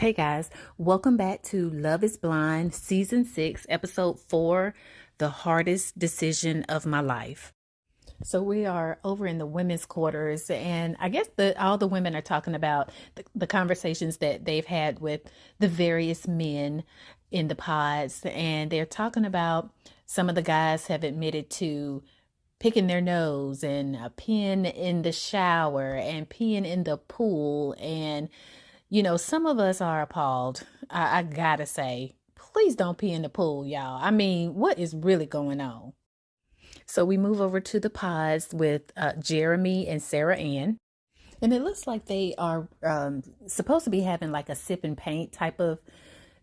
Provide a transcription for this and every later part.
Hey guys, welcome back to Love is Blind, Season 6, Episode 4, The Hardest Decision of My Life. So we are over in the women's quarters, and I guess all the women are talking about the conversations that they've had with the various men in the pods, and they're talking about some of the guys have admitted to picking their nose and peeing in the shower and peeing in the pool. And some of us are appalled. I gotta say, please don't pee in the pool, y'all. I mean, what is really going on? So we move over to the pods with Jeremy and Sarah Ann. And it looks like they are supposed to be having like a sip and paint type of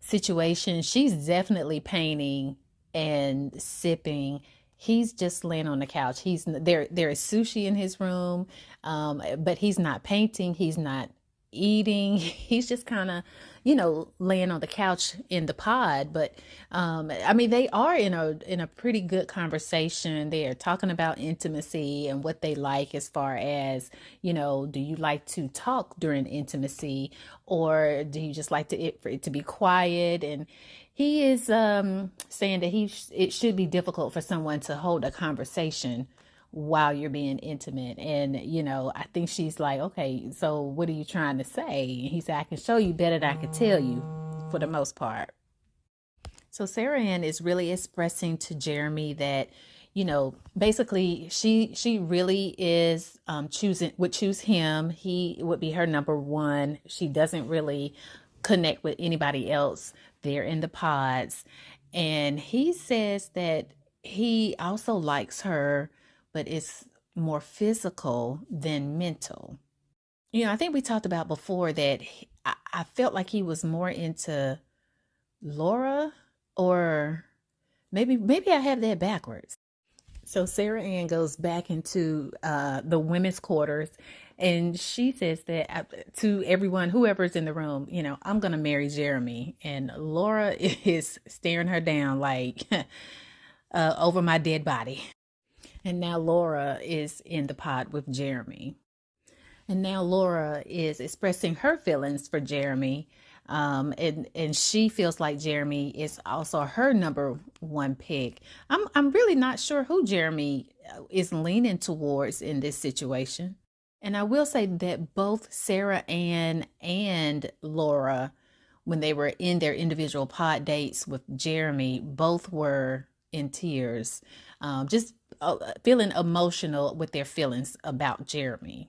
situation. She's definitely painting and sipping. He's just laying on the couch. He's there. There is sushi in his room, but he's not painting. He's not eating. He's just kind of, laying on the couch in the pod. But I mean, they are in a pretty good conversation. They are talking about intimacy and what they like as far as, do you like to talk during intimacy, or do you just like for it to be quiet? And he is saying that it should be difficult for someone to hold a conversation while you're being intimate. And, I think she's like, okay, so what are you trying to say? And he said, I can show you better than I can tell you for the most part. So Sarah Ann is really expressing to Jeremy that, basically she really is would choose him. He would be her number one. She doesn't really connect with anybody else there in the pods. And he says that he also likes her, but it's more physical than mental. I think we talked about before that I felt like he was more into Laura, or maybe I have that backwards. So Sarah Ann goes back into the women's quarters, and she says that to everyone, whoever's in the room, I'm going to marry Jeremy. And Laura is staring her down like over my dead body. And now Laura is in the pod with Jeremy. And now Laura is expressing her feelings for Jeremy. And she feels like Jeremy is also her number one pick. I'm really not sure who Jeremy is leaning towards in this situation. And I will say that both Sarah Ann and Laura, when they were in their individual pod dates with Jeremy, both were in tears, just feeling emotional with their feelings about Jeremy.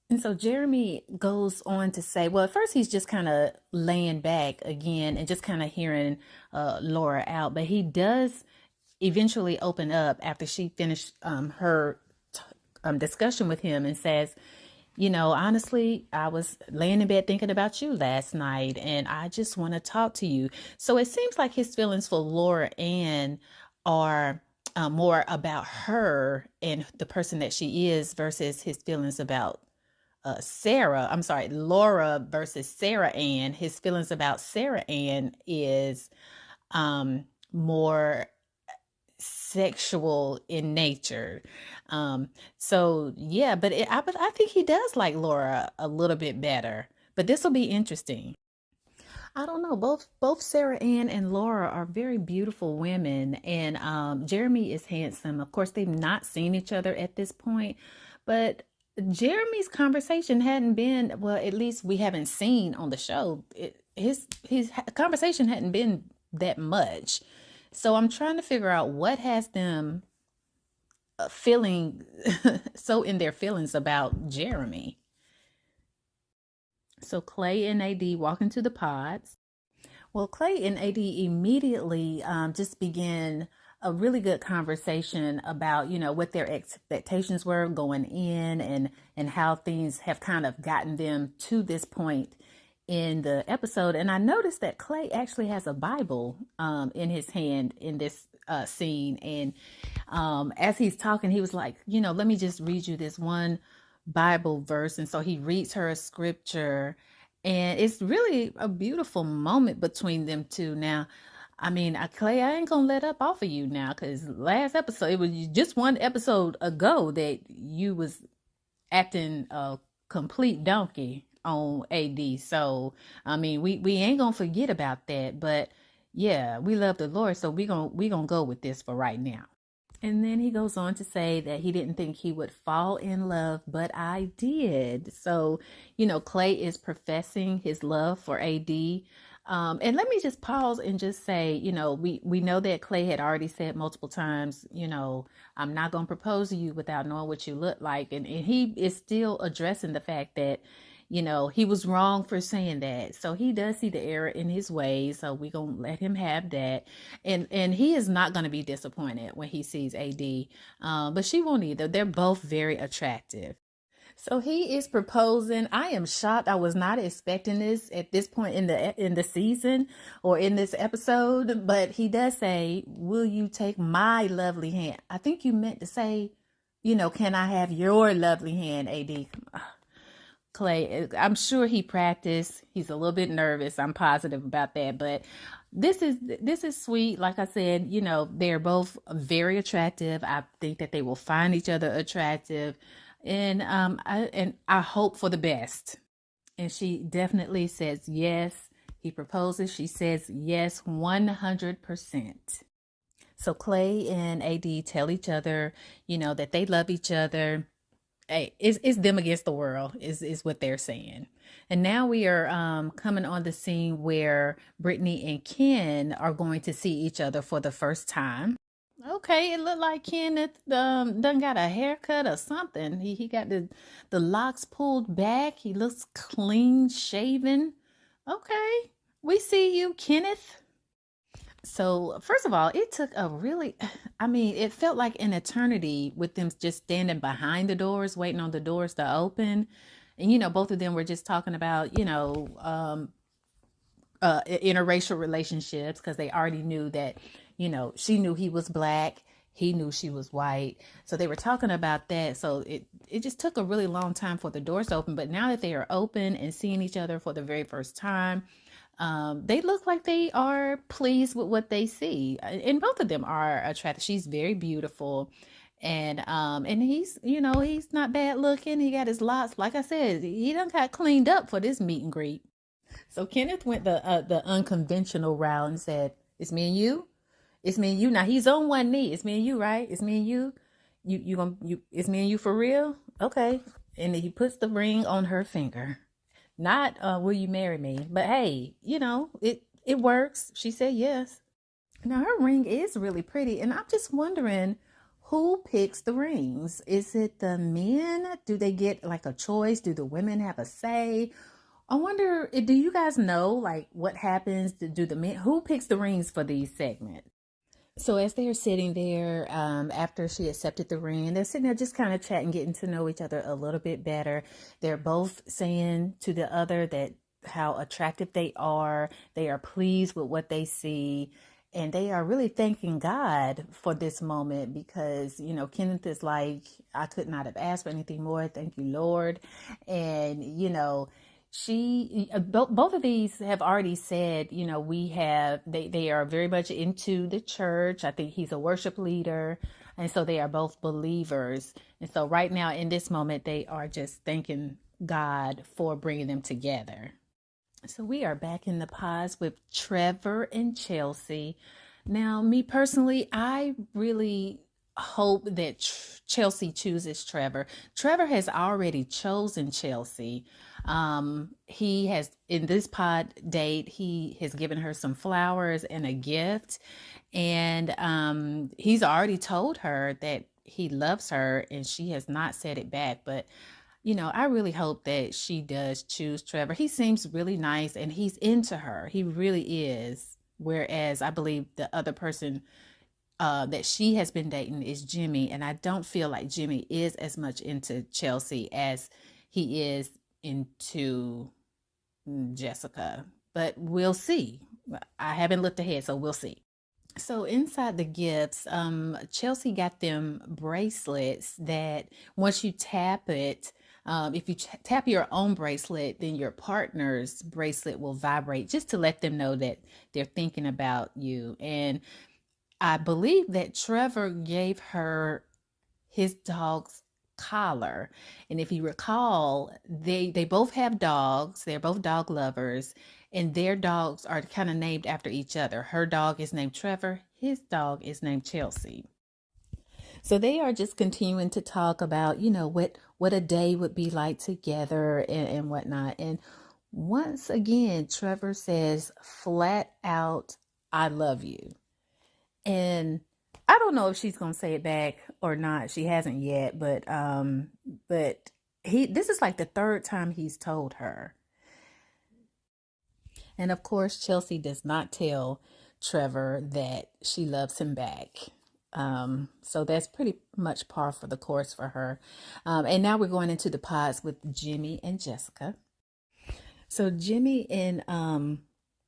And so Jeremy goes on to say, well, at first he's just kind of laying back again and just kind of hearing Laura out. But he does eventually open up after she finished her discussion with him and says, honestly, I was laying in bed thinking about you last night, and I just want to talk to you. So it seems like his feelings for Laura Ann are more about her and the person that she is versus his feelings about Laura versus Sarah Ann. His feelings about Sarah Ann is more sexual in nature. So yeah, but I think he does like Laura a little bit better. But this will be interesting. I don't know. Both Sarah Ann and Laura are very beautiful women, and Jeremy is handsome. Of course, they've not seen each other at this point, but Jeremy's conversation hadn't been, well, at least we haven't seen on the show. His conversation hadn't been that much. So I'm trying to figure out what has them feeling so in their feelings about Jeremy. So Clay and AD walk into the pods. Well, Clay and AD immediately just began a really good conversation about, what their expectations were going in, and how things have kind of gotten them to this point in the episode. And I noticed that Clay actually has a Bible in his hand in this scene. And as he's talking, he was like, let me just read you this one Bible verse. And so he reads her a scripture, and it's really a beautiful moment between them two. Now, I mean, Clay, I ain't gonna let up off of you now, because last episode, it was just one episode ago that you was acting a complete donkey. on AD. So, I mean, we ain't gonna forget about that, but yeah, we love the Lord, so we gonna go with this for right now. And then he goes on to say that he didn't think he would fall in love, but I did. So, Clay is professing his love for AD. And let me just pause and just say, we know that Clay had already said multiple times, I'm not going to propose to you without knowing what you look like. And he is still addressing the fact that, he was wrong for saying that. So he does see the error in his ways. So we're going to let him have that. And he is not going to be disappointed when he sees AD. But she won't either. They're both very attractive. So he is proposing. I am shocked. I was not expecting this at this point in the season or in this episode, but he does say, "Will you take my lovely hand?" I think you meant to say, "Can I have your lovely hand, AD?" Clay, I'm sure he practiced. He's a little bit nervous. I'm positive about that, but this is sweet. Like I said, they're both very attractive. I think that they will find each other attractive, and I hope for the best. And she definitely says yes. He proposes. She says yes, 100%. So Clay and AD tell each other, that they love each other. Hey, it's them against the world is what they're saying. And now we are coming on the scene where Brittany and Ken are going to see each other for the first time. Okay, it looked like Kenneth done got a haircut or something. He got the locks pulled back. He looks clean shaven. Okay, we see you, Kenneth. So, first of all, it took a really, I mean, it felt like an eternity with them just standing behind the doors, waiting on the doors to open. And, both of them were just talking about, interracial relationships because they already knew that, she knew he was black. He knew she was white. So they were talking about that. So it just took a really long time for the doors to open. But now that they are open and seeing each other for the very first time, they look like they are pleased with what they see, and both of them are attractive. She's very beautiful, and he's not bad looking. He got his locks, like I said, he done got cleaned up for this meet and greet. So Kenneth went the unconventional route and said, "It's me and you. It's me and you." Now he's on one knee. It's me and you, right? It's me and you. It's me and you for real, okay? And then he puts the ring on her finger. Not will you marry me? But hey, it works. She said yes. Now her ring is really pretty, and I'm just wondering who picks the rings. Is it the men? Do they get like a choice? Do the women have a say? I wonder, do you guys know like what happens? Do the men who picks the rings for these segments? So as they're sitting there, after she accepted the ring, they're sitting there just kind of chatting, getting to know each other a little bit better. They're both saying to the other that how attractive they are. They are pleased with what they see. And they are really thanking God for this moment because, Kenneth is like, I could not have asked for anything more. Thank you, Lord. And, both of these have already said, they are very much into the church. I think he's a worship leader, and so they are both believers. And so right now in this moment they are just thanking God for bringing them together. So we are back in the pods with Trevor and Chelsea. Now, me personally, I really hope that Chelsea chooses Trevor. Trevor has already chosen Chelsea. He has, in this pod date, he has given her some flowers and a gift. And he's already told her that he loves her, and she has not said it back. But I really hope that she does choose Trevor. He seems really nice and he's into her. He really is. Whereas I believe the other person that she has been dating is Jimmy. And I don't feel like Jimmy is as much into Chelsea as he is into Jessica. But we'll see. I haven't looked ahead, so we'll see. So inside the gifts, Chelsea got them bracelets that once you tap it, if you tap your own bracelet, then your partner's bracelet will vibrate just to let them know that they're thinking about you. And I believe that Trevor gave her his dog's collar. And if you recall, they both have dogs. They're both dog lovers, and their dogs are kind of named after each other. Her dog is named Trevor. His dog is named Chelsea. So they are just continuing to talk about, what a day would be like together and whatnot. And once again, Trevor says flat out, I love you. And I don't know if she's gonna say it back or not. She hasn't yet, but this is like the third time he's told her. And of course, Chelsea does not tell Trevor that she loves him back. So that's pretty much par for the course for her. And now we're going into the pods with Jimmy and Jessica. So Jimmy and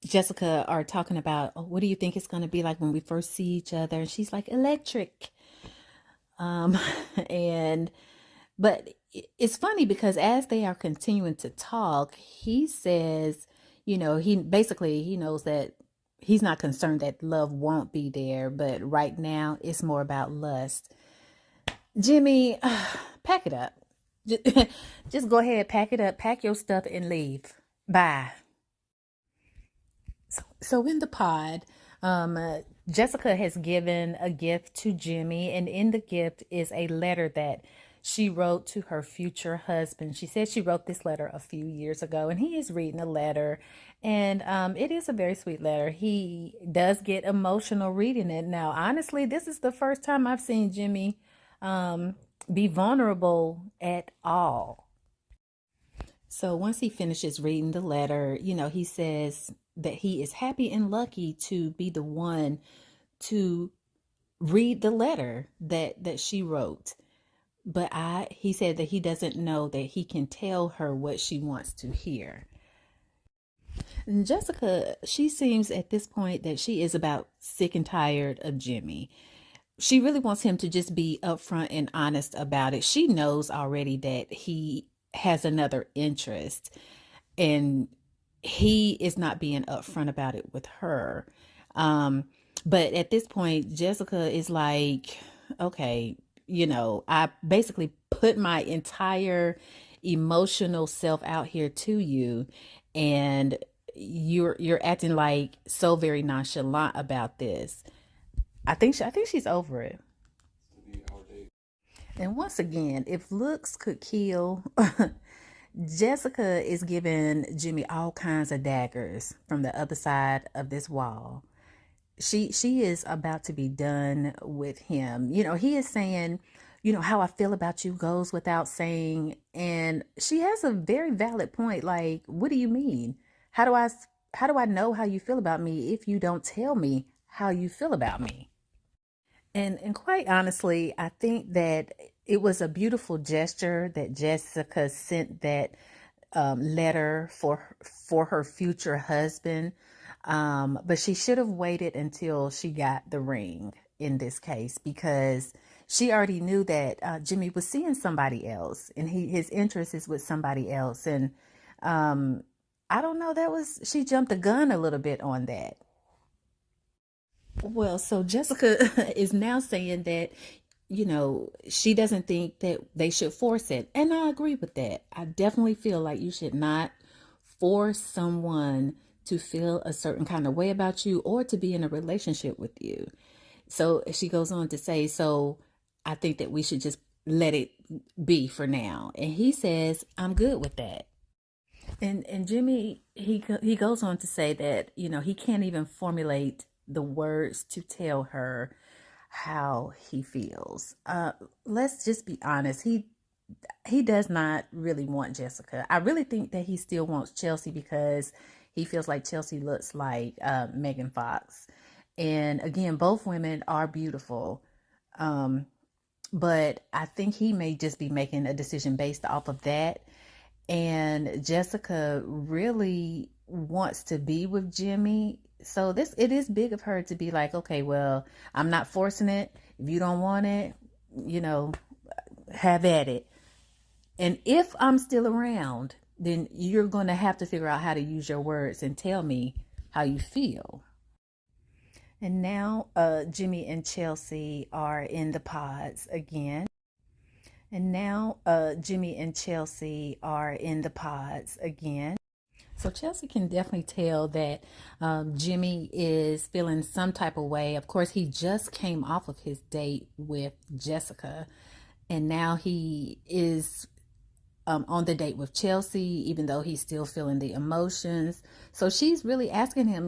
Jessica are talking about, oh, what do you think it's going to be like when we first see each other? And she's like, electric. Um, and but it's funny because as they are continuing to talk, he says, he knows that he's not concerned that love won't be there, but right now it's more about lust. Jimmy, pack it up. Just go ahead, pack it up, pack your stuff and leave. Bye. So in the pod, Jessica has given a gift to Jimmy, and in the gift is a letter that she wrote to her future husband. She said she wrote this letter a few years ago, and he is reading the letter, and it is a very sweet letter. He does get emotional reading it. Now, honestly, this is the first time I've seen Jimmy be vulnerable at all. So once he finishes reading the letter, he says that he is happy and lucky to be the one to read the letter that she wrote. But he said that he doesn't know that he can tell her what she wants to hear. And Jessica, she seems at this point that she is about sick and tired of Jimmy. She really wants him to just be upfront and honest about it. She knows already that he has another interest, and he is not being upfront about it with her. But at this point, Jessica is like, okay, I basically put my entire emotional self out here to you, and you're acting like so very nonchalant about this. I think she's over it. And once again, if looks could kill, Jessica is giving Jimmy all kinds of daggers from the other side of this wall. She is about to be done with him. He is saying, how I feel about you goes without saying, and she has a very valid point. Like, what do you mean? How do I know how you feel about me if you don't tell me how you feel about me? And quite honestly, I think that it was a beautiful gesture that Jessica sent that letter for her future husband. But she should have waited until she got the ring in this case, because she already knew that Jimmy was seeing somebody else, and his interest is with somebody else. And I don't know, she jumped the gun a little bit on that. Well, so Jessica is now saying that, she doesn't think that they should force it. And I agree with that. I definitely feel like you should not force someone to feel a certain kind of way about you or to be in a relationship with you. So she goes on to say, so I think that we should just let it be for now. And he says, I'm good with that. And Jimmy, he goes on to say that, he can't even formulate the words to tell her how he feels. Let's just be honest. He does not really want Jessica. I really think that he still wants Chelsea because he feels like Chelsea looks like Megan Fox. And again, both women are beautiful. But I think he may just be making a decision based off of that. And Jessica really wants to be with Jimmy. So it is big of her to be like, okay, well, I'm not forcing it. If you don't want it, have at it. And if I'm still around, then you're going to have to figure out how to use your words and tell me how you feel. And now Jimmy and Chelsea are in the pods again. And now Jimmy and Chelsea are in the pods again. So Chelsea can definitely tell that Jimmy is feeling some type of way. Of course, he just came off of his date with Jessica, and now he is on the date with Chelsea, even though he's still feeling the emotions. So she's really asking him,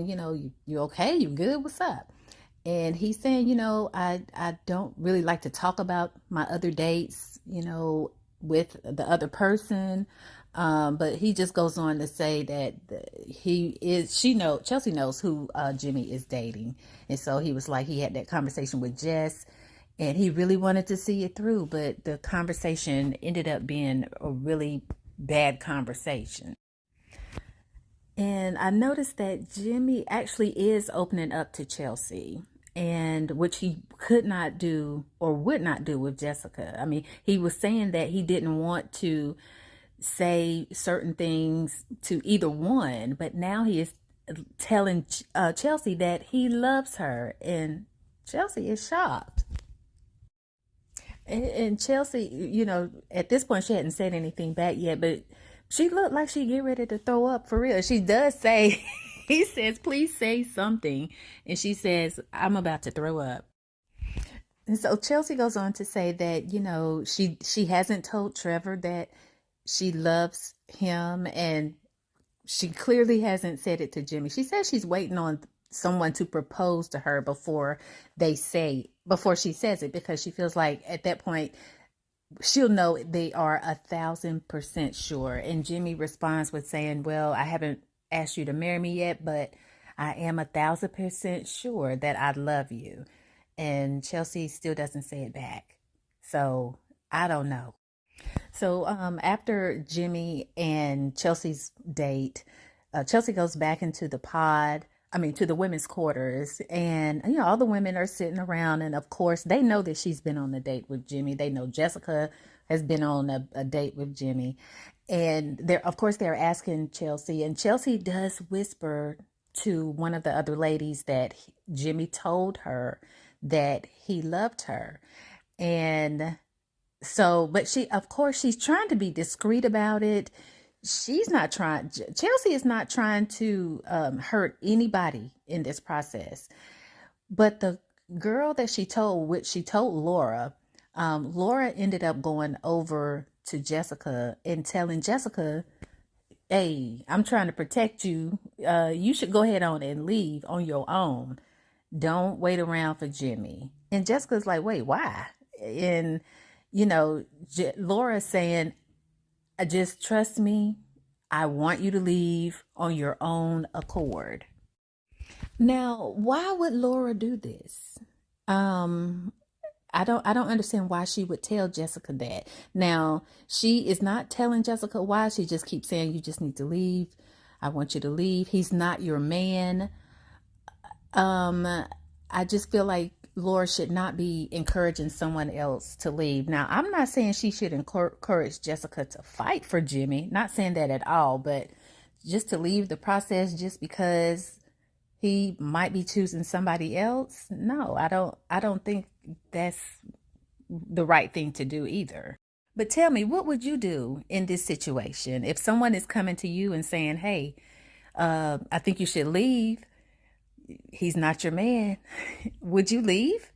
you okay? You good? What's up? And he's saying, I don't really like to talk about my other dates, with the other person. But he just goes on to say that Chelsea knows who Jimmy is dating. And so he was like, he had that conversation with Jess and he really wanted to see it through. But the conversation ended up being a really bad conversation. And I noticed that Jimmy actually is opening up to Chelsea, and which he could not do or would not do with Jessica. I mean, he was saying that he didn't want to say certain things to either one, but now he is telling Chelsea that he loves her, and Chelsea is shocked. And Chelsea, at this point, she hadn't said anything back yet, but she looked like she get ready to throw up for real. She does say, he says, please say something. And she says, I'm about to throw up. And so Chelsea goes on to say that, she hasn't told Trevor that she loves him, and she clearly hasn't said it to Jimmy. She says she's waiting on someone to propose to her before she says it, because she feels like at that point she'll know they are 1,000% sure. And Jimmy responds with saying, well, I haven't asked you to marry me yet, but I am 1,000% sure that I love you. And Chelsea still doesn't say it back. So I don't know. So after Jimmy and Chelsea's date, Chelsea goes back into to the women's quarters, and all the women are sitting around, and of course they know that she's been on a date with Jimmy. They know Jessica has been on a date with Jimmy, and they're asking Chelsea, and Chelsea does whisper to one of the other ladies that Jimmy told her that he loved her. And so, but she's trying to be discreet about it. Chelsea is not trying to hurt anybody in this process. But the girl that which she told Laura, Laura ended up going over to Jessica and telling Jessica, hey, I'm trying to protect you. You should go ahead on and leave on your own. Don't wait around for Jimmy. And Jessica's like, wait, why? And, Laura's saying, just trust me. I want you to leave on your own accord. Now, why would Laura do this? I don't understand why she would tell Jessica that. Now, she is not telling Jessica why. She just keeps saying, you just need to leave. I want you to leave. He's not your man. I just feel like Laura should not be encouraging someone else to leave. Now, I'm not saying she should encourage Jessica to fight for Jimmy. Not saying that at all, but just to leave the process just because he might be choosing somebody else. No, I don't think that's the right thing to do either. But tell me, what would you do in this situation if someone is coming to you and saying, hey, I think you should leave. He's not your man. Would you leave?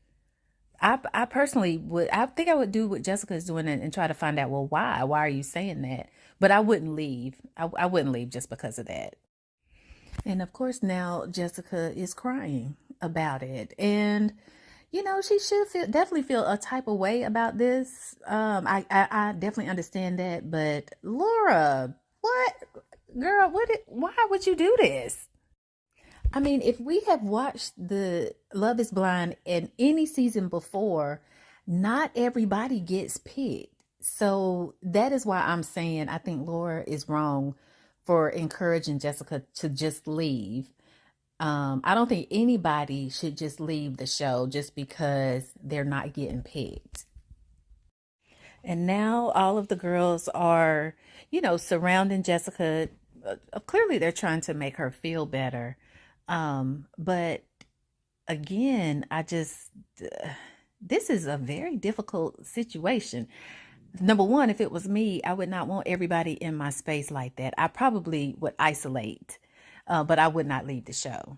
I personally would. I think I would do what Jessica is doing and try to find out, well, why? Why are you saying that? But I wouldn't leave. I wouldn't leave just because of that. And of course, now Jessica is crying about it. And, she should definitely feel a type of way about this. I definitely understand that. But Laura, what? Girl, why would you do this? I mean, if we have watched the Love is Blind in any season before, not everybody gets picked. So that is why I'm saying I think Laura is wrong for encouraging Jessica to just leave. I don't think anybody should just leave the show just because they're not getting picked. And now all of the girls are, surrounding Jessica. Clearly, they're trying to make her feel better. But again, this is a very difficult situation. Number one, if it was me, I would not want everybody in my space like that. I probably would isolate, but I would not leave the show.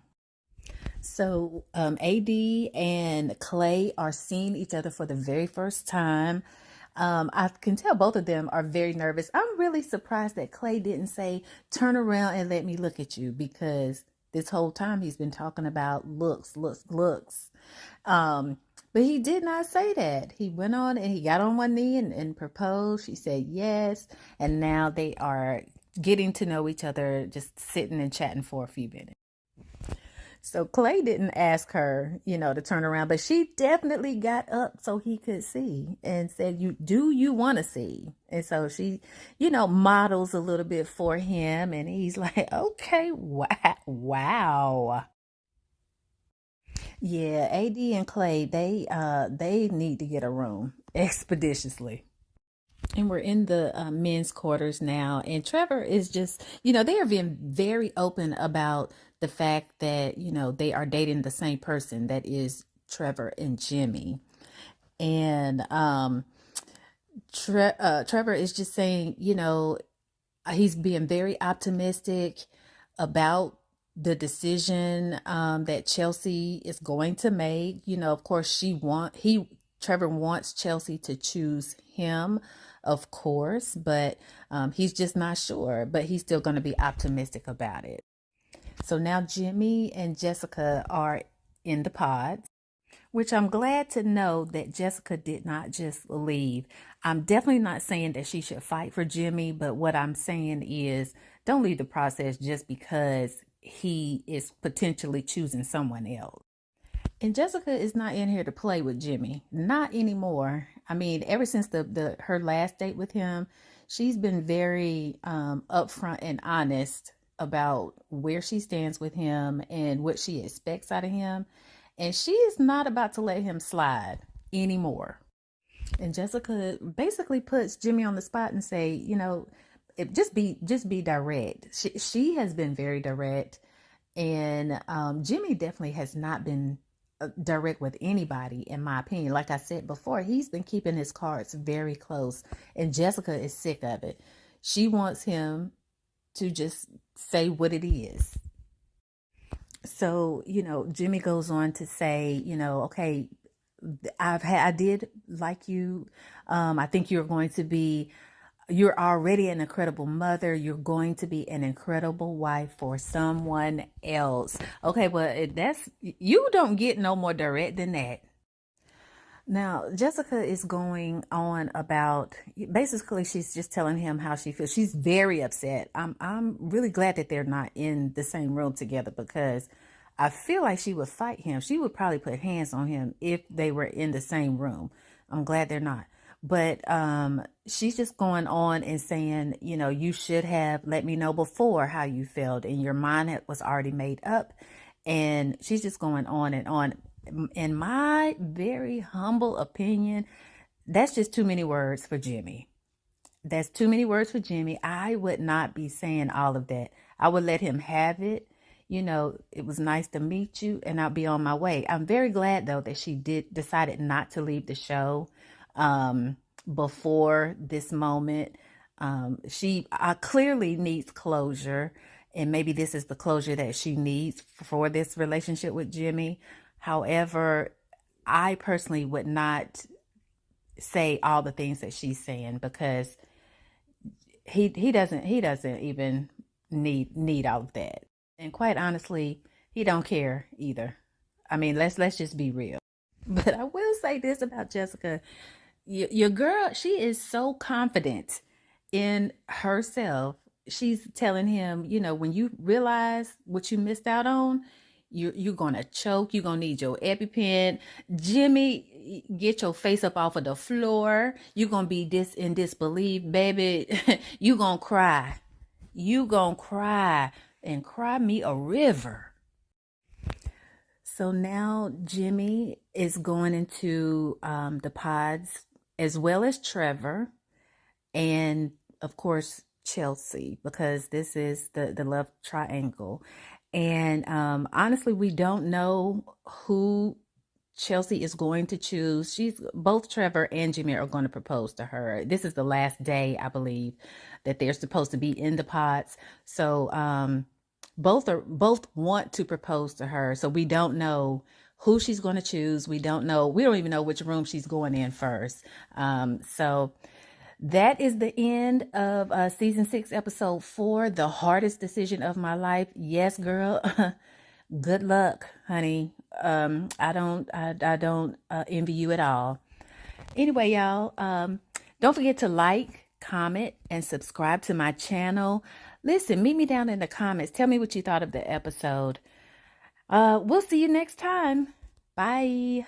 So, AD and Clay are seeing each other for the very first time. I can tell both of them are very nervous. I'm really surprised that Clay didn't say, turn around and let me look at you, because this whole time he's been talking about looks, looks, looks. But he did not say that. He went on and he got on one knee and proposed. She said yes. And now they are getting to know each other, just sitting and chatting for a few minutes. So Clay didn't ask her, to turn around, but she definitely got up so he could see and said, you want to see? And so she, models a little bit for him, and he's like, okay, wow. Yeah, AD and Clay, they need to get a room expeditiously. And we're in the men's quarters now. And Trevor is just, they are being very open about the fact that, they are dating the same person, that is Trevor and Jimmy. And Trevor is just saying, he's being very optimistic about the decision that Chelsea is going to make. Of course, Trevor wants Chelsea to choose him, of course, but he's just not sure. But he's still going to be optimistic about it. So now Jimmy and Jessica are in the pods, which I'm glad to know that Jessica did not just leave. I'm definitely not saying that she should fight for Jimmy, but what I'm saying is don't leave the process just because he is potentially choosing someone else. And Jessica is not in here to play with Jimmy, not anymore. I mean, ever since her last date with him, she's been very upfront and honest about where she stands with him and what she expects out of him. And she is not about to let him slide anymore. And Jessica basically puts Jimmy on the spot and say, just be direct. She has been very direct, and Jimmy definitely has not been direct with anybody, in my opinion. Like I said before, he's been keeping his cards very close, and Jessica is sick of it. She wants him to just say what it is. So, Jimmy goes on to say, okay, I did like you. I think you're already an incredible mother. You're going to be an incredible wife for someone else. Okay, well, you don't get no more direct than that. Now, Jessica is going on about, basically she's just telling him how she feels. She's very upset. I'm really glad that they're not in the same room together, because I feel like she would fight him. She would probably put hands on him if they were in the same room. I'm glad they're not. But she's just going on and saying, you should have let me know before how you felt, and your mind was already made up. And she's just going on and on. In my very humble opinion, that's just too many words for Jimmy. That's too many words for Jimmy. I would not be saying all of that. I would let him have it. It was nice to meet you, and I'll be on my way. I'm very glad, though, that she decided not to leave the show before this moment. She clearly needs closure, and maybe this is the closure that she needs for this relationship with Jimmy. However, I personally would not say all the things that she's saying, because he doesn't even need all of that. And quite honestly, he don't care either. I mean, let's just be real. But I will say this about Jessica. Your girl, she is so confident in herself. She's telling him, when you realize what you missed out on, you're gonna choke. You're gonna need your EpiPen. Jimmy, get your face up off of the floor. You're gonna be in disbelief, baby. You gonna cry. You gonna cry and cry me a river. So now Jimmy is going into the pods, as well as Trevor, and of course Chelsea, because this is the love triangle. And honestly, we don't know who Chelsea is going to choose. Both Trevor and Jameer are going to propose to her. This is the last day, I believe, that they're supposed to be in the pots. So both want to propose to her. So we don't know who she's going to choose. We don't even know which room she's going in first. So that is the end of season 6, episode 4, the hardest decision of my life. Yes, girl. Good luck, honey. I don't envy you at all. Anyway, y'all, don't forget to like, comment, and subscribe to my channel. Listen, meet me down in the comments. Tell me what you thought of the episode. We'll see you next time. Bye.